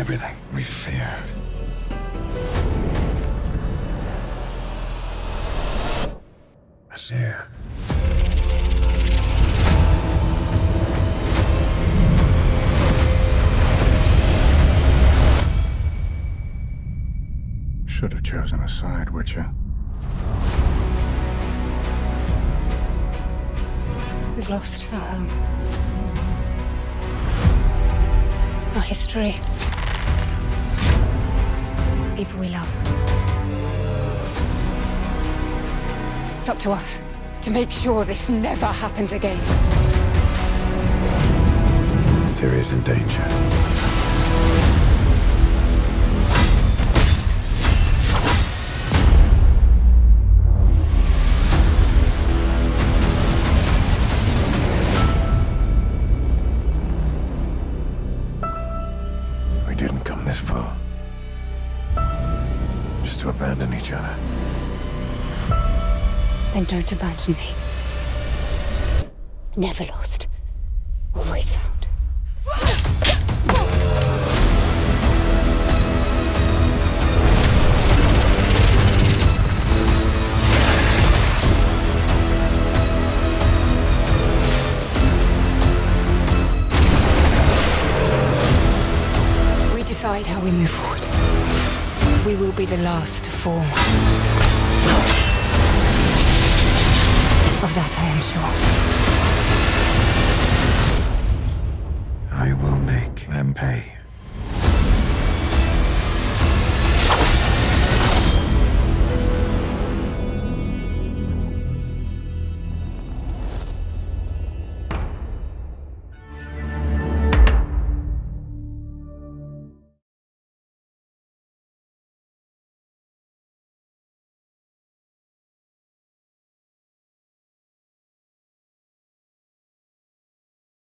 everything we feared. Is here. Should have chosen a side, Witcher. We've lost our home. Our history. People we love. It's up to us to make sure this never happens again. Ciri's in danger. We didn't come this far. Just to abandon each other. Then don't abandon me. Never lost. Always found. We decide how we move forward. We will be the last to fall. Of that I am sure. I will make them pay.